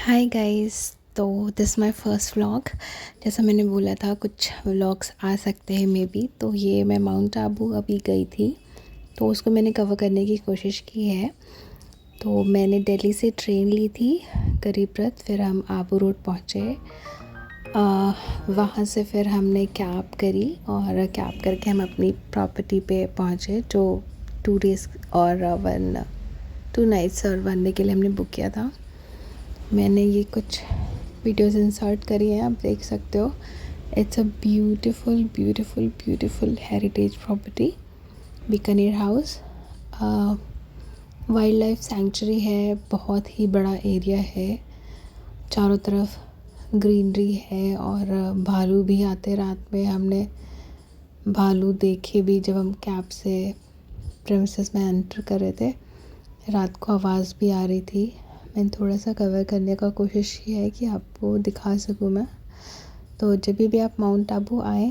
Hi guys. तो this my first vlog. जैसा मैंने बोला था कुछ व्लॉग्स आ सकते हैं मे बी। तो ये मैं माउंट आबू अभी गई थी तो उसको मैंने कवर करने की कोशिश की है। तो मैंने दिल्ली से ट्रेन ली थी गरीबरथ, फिर हम आबू रोड पहुँचे। वहाँ से फिर हमने कैब करी और कैब करके हम अपनी प्रॉपर्टी पे पहुँचे जो 2 डेज़ और 2 नाइट्स और 1 डे के लिए हमने बुक किया था। मैंने ये कुछ वीडियोस इंसर्ट करी हैं, आप देख सकते हो। It's a beautiful beautiful beautiful heritage property Bikaner house. Wild life sanctuary है, बहुत ही बड़ा एरिया है, चारों तरफ ग्रीनरी है और भालू भी आते रात में। हमने भालू देखे भी जब हम कैब से प्रेमिसेस में एंटर कर रहे थे। रात को आवाज़ भी आ रही थी। मैंने थोड़ा सा कवर करने का कोशिश किया है कि आपको दिखा सकूँ मैं। तो जब भी आप माउंट आबू आए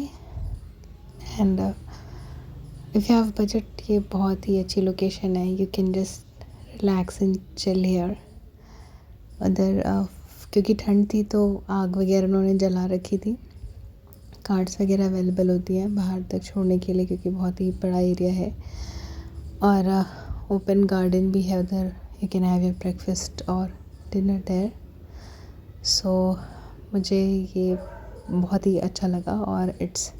and if you have budget, ये बहुत ही अच्छी लोकेशन है। You can just relax and chill here. Other क्योंकि ठंड थी तो आग वगैरह उन्होंने जला रखी थी। कार्ड्स वगैरह अवेलेबल होती हैं बाहर तक छोड़ने के लिए क्योंकि बहुत ही बड़ा एरिया है। और ओपन गार्डन भी है उधर। You can have your breakfast और डिनर देयर। सो मुझे ये बहुत ही अच्छा लगा और इट्स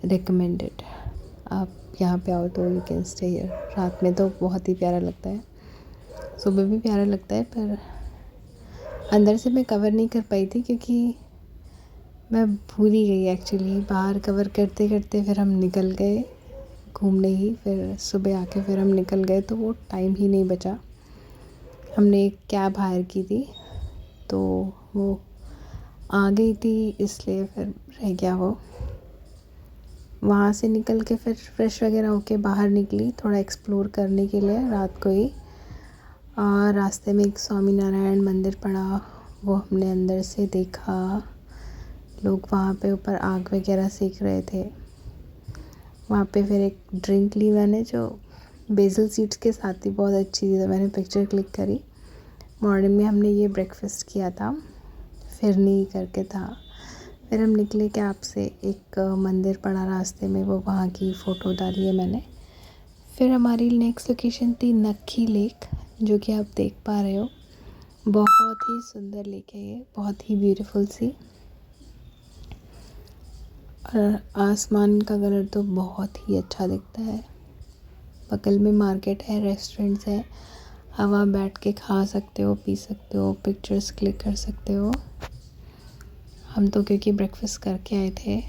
रिकमेंडेड। आप यहाँ पे आओ तो यू कैन स्टे हियर। रात में तो बहुत ही प्यारा लगता है, सुबह भी प्यारा लगता है, पर अंदर से मैं कवर नहीं कर पाई थी क्योंकि मैं भूल ही गई एक्चुअली। बाहर कवर करते करते फिर हम निकल गए घूमने ही। फिर सुबह आके फिर हम निकल गए तो वो टाइम ही नहीं बचा। हमने एक कैब हायर की थी तो वो आ गई थी, इसलिए फिर रह गया वो। वहाँ से निकल के फिर फ्रेश वगैरह होके बाहर निकली थोड़ा एक्सप्लोर करने के लिए रात को ही। और रास्ते में एक स्वामी नारायण मंदिर पड़ा, वो हमने अंदर से देखा। लोग वहाँ पे ऊपर आग वगैरह सेक रहे थे। वहाँ पे फिर एक ड्रिंक ली मैंने जो बेजल सीड्स के साथ ही बहुत अच्छी थी, तो मैंने पिक्चर क्लिक करी। मॉर्निंग में हमने ये ब्रेकफास्ट किया था, फिरनी करके था। फिर हम निकले कैब से, एक मंदिर पड़ा रास्ते में, वो वहाँ की फ़ोटो डाली है मैंने। फिर हमारी नेक्स्ट लोकेशन थी नक्खी लेक, जो कि आप देख पा रहे हो। बहुत ही सुंदर लेक है ये, बहुत ही ब्यूटीफुल सी। और आसमान का कलर तो बहुत ही अच्छा दिखता है। बगल में मार्केट है, रेस्टोरेंट्स है, आप वहाँ बैठ के खा सकते हो, पी सकते हो, पिक्चर्स क्लिक कर सकते हो। हम तो क्योंकि ब्रेकफास्ट करके आए थे,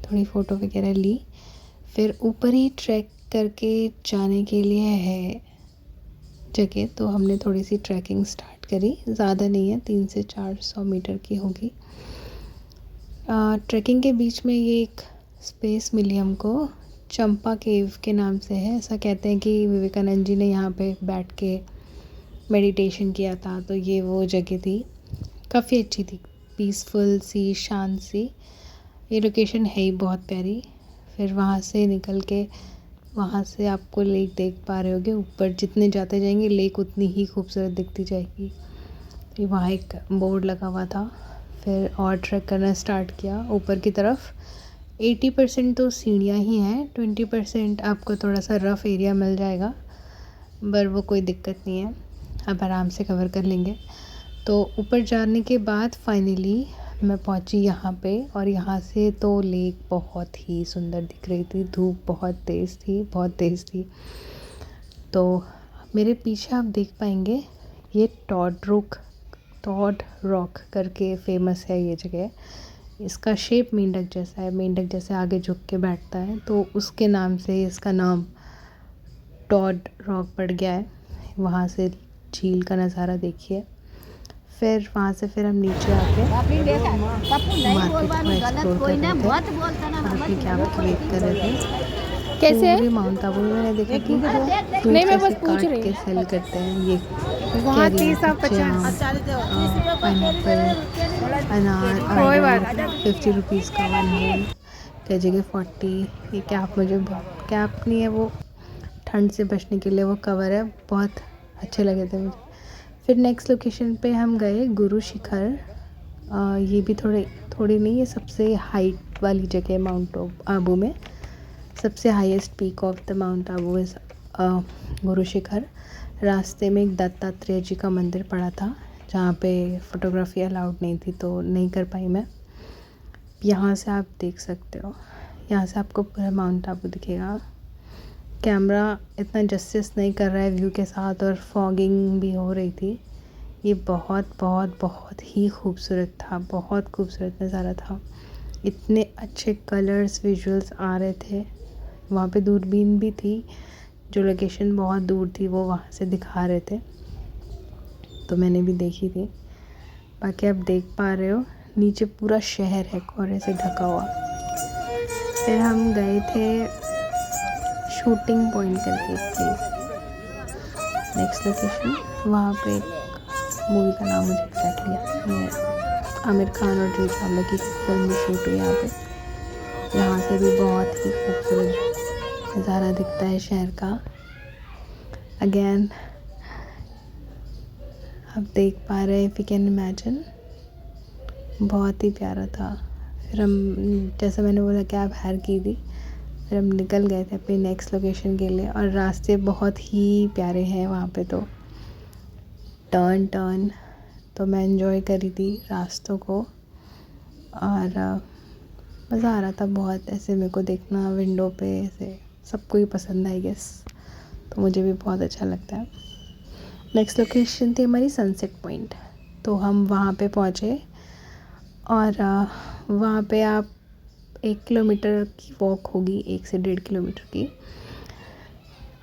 थोड़ी फ़ोटो वगैरह ली। फिर ऊपर ही ट्रैक करके जाने के लिए है जगह, तो हमने थोड़ी सी ट्रैकिंग स्टार्ट करी। ज़्यादा नहीं है, 300 से 400 मीटर की होगी। ट्रैकिंग के बीच में ये एक स्पेस मिली हमको, चंपा केव के नाम से है। ऐसा कहते हैं कि विवेकानंद जी ने यहाँ पे बैठ के मेडिटेशन किया था, तो ये वो जगह थी। काफ़ी अच्छी थी, पीसफुल सी, शांत सी। ये लोकेशन है ही बहुत प्यारी। फिर वहाँ से निकल के, वहाँ से आपको लेक देख पा रहे होगे, ऊपर जितने जाते जाएंगे लेक उतनी ही खूबसूरत दिखती जाएगी। तो वहाँ एक बोर्ड लगा हुआ था। फिर और ट्रैक करना स्टार्ट किया ऊपर की तरफ। 80% तो सीढ़ियाँ ही हैं, 20% आपको थोड़ा सा रफ़ एरिया मिल जाएगा, पर वो कोई दिक्कत नहीं है, आप आराम से कवर कर लेंगे। तो ऊपर जाने के बाद फाइनली मैं पहुंची यहाँ पे, और यहाँ से तो लेक बहुत ही सुंदर दिख रही थी। धूप बहुत तेज़ थी, बहुत तेज़ थी। तो मेरे पीछे आप देख पाएंगे ये टॉड रॉक करके फेमस है ये जगह। इसका शेप मेंढक जैसा है, मेंढक जैसे आगे झुक के बैठता है, तो उसके नाम से इसका नाम टॉड रॉक पड़ गया है। वहाँ से झील का नज़ारा देखिए। फिर वहाँ से फिर हम नीचे आके मार्केट को एक्सप्लोर कर रहे थे और अपनी कैब की वेट कर रहे थे। कैसे है? पूरे माउंट आबू में मैंने देखा कि नहीं, फ्रूट मैं बस कैसे पूछ काट रही के हूँ। सेल करते हैं। ये वहाँ कैरी, 30 और कच्चे आम, 50। पाइनएप्पल, अनार, कोई अंगूर, बात नहीं। 50 रुपीज़ का 1 होल, कई जगह 40। ये कैप मुझे बहुत, कैप नहीं है वो, ठंड से बचने के लिए वो कवर है, बहुत अच्छे लगे थे मुझे। फिर नेक्स्ट लोकेशन पे हम गए गुरु शिखर। ये भी थोड़ी नहीं, ये सबसे हाइट वाली जगह माउंट आबू में। सबसे highest peak of the mount Abu is Guru Shikhar. रास्ते में एक दत्तात्रेय जी का मंदिर पड़ा था जहाँ पे फ़ोटोग्राफी अलाउड नहीं थी, तो नहीं कर पाई मैं। यहाँ से आप देख सकते हो, यहाँ से आपको पूरा माउंट आबू दिखेगा। कैमरा इतना जस्टिस नहीं कर रहा है व्यू के साथ, और फॉगिंग भी हो रही थी। ये बहुत बहुत बहुत ही खूबसूरत था, बहुत खूबसूरत नज़ारा था। इतने अच्छे कलर्स विजुअल्स आ रहे थे। वहाँ पे दूरबीन भी थी, जो लोकेशन बहुत दूर थी वो वहाँ से दिखा रहे थे, तो मैंने भी देखी थी। बाकी आप देख पा रहे हो नीचे पूरा शहर है कोहरे से ढका हुआ। फिर हम गए थे शूटिंग पॉइंट करके एक प्लेस, नेक्स्ट लोकेशन। वहाँ पे एक मूवी का नाम मुझे एग्जैक्टली याद नहीं है, आमिर खान और जूही चावला की फिल्म भी शूट हुई यहाँ पे। यहाँ से भी बहुत ही खूबसूरत नज़ारा दिखता है शहर का। अगेन आप देख पा रहे हैं, इफ़ यू कैन इमेजिन, बहुत ही प्यारा था। फिर हम, जैसा मैंने बोला, कैब हायर की थी, फिर हम निकल गए थे अपनी नेक्स्ट लोकेशन के लिए। और रास्ते बहुत ही प्यारे हैं वहाँ पे, तो टर्न तो मैं एंजॉय करी थी रास्तों को, और मज़ा आ रहा था बहुत। ऐसे मेरे को देखना विंडो पे, ऐसे सबको ही पसंद आई गेस, तो मुझे भी बहुत अच्छा लगता है। नेक्स्ट लोकेशन थी हमारी सनसेट पॉइंट, तो हम वहाँ पे पहुँचे। और वहाँ पे आप 1 किलोमीटर की वॉक होगी, 1 से 1.5 किलोमीटर की।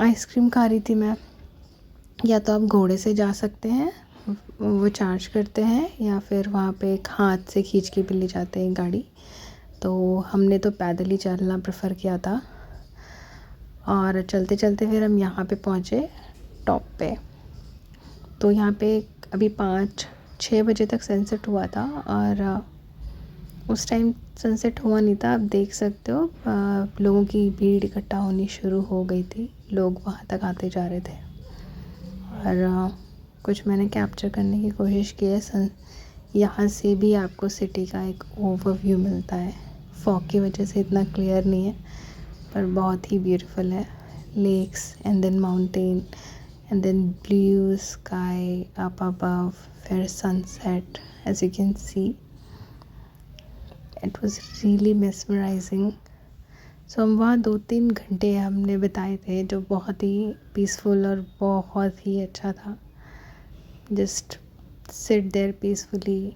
आइसक्रीम खा रही थी मैं। या तो आप घोड़े से जा सकते हैं, वो चार्ज करते हैं, या फिर वहाँ पे एक हाथ से खींच के भी ले जाते हैं गाड़ी। तो हमने तो पैदल ही चलना प्रेफर किया था। और चलते चलते फिर हम यहाँ पे पहुँचे टॉप पे। तो यहाँ पे अभी 5-6 बजे तक सनसेट हुआ था, और उस टाइम सनसेट हुआ नहीं था। आप देख सकते हो लोगों की भीड़ इकट्ठा होनी शुरू हो गई थी, लोग वहाँ तक आते जा रहे थे। और कुछ मैंने कैप्चर करने की कोशिश की है। यहाँ से भी आपको सिटी का एक ओवरव्यू मिलता है। फॉग की वजह से इतना क्लियर नहीं है, पर बहुत ही ब्यूटीफुल है। Lakes and then mountain and then blue sky up above, फिर sunset as you can see. It was really mesmerising. सो हम वहाँ 2-3 घंटे हमने बिताए थे, जो बहुत ही पीसफुल और बहुत ही अच्छा था। जस्ट सिट देयर पीसफुली,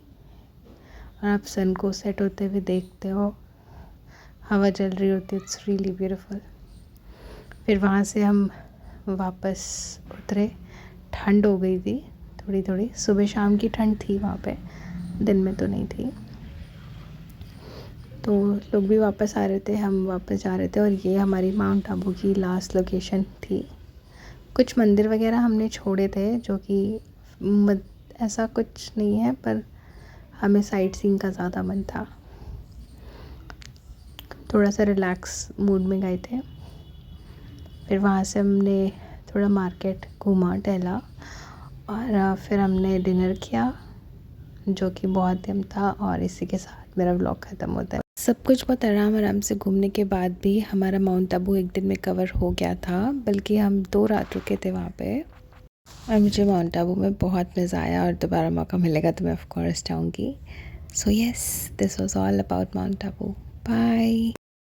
और आप सन को सेट होते हुए देखते हो, हवा चल रही होती है, इट्स रियली ब्यूटीफुल। फिर वहाँ से हम वापस उतरे। ठंड हो गई थी थोड़ी थोड़ी, सुबह शाम की ठंड थी वहाँ पे, दिन में तो नहीं थी। तो लोग भी वापस आ रहे थे, हम वापस जा रहे थे, और ये हमारी माउंट आबू की लास्ट लोकेशन थी। कुछ मंदिर वगैरह हमने छोड़े थे, जो कि ऐसा कुछ नहीं है, पर हमें साइट सीइंग का ज़्यादा मन था। थोड़ा सा रिलैक्स मूड में गए थे। फिर वहाँ से हमने थोड़ा मार्केट घूमा, टहला, और फिर हमने डिनर किया, जो कि बहुत यम था। और इसी के साथ मेरा व्लॉग ख़त्म होता है। सब कुछ बहुत आराम से घूमने के बाद भी हमारा माउंट आबू एक दिन में कवर हो गया था, बल्कि हम 2 रात रुके थे वहाँ पे। और मुझे माउंट आबू में बहुत मज़ा आया, और दोबारा मौका मिलेगा तो मैं ऑफ कोर्स जाऊँगी। So yes, this was all about Mount Abu. Bye.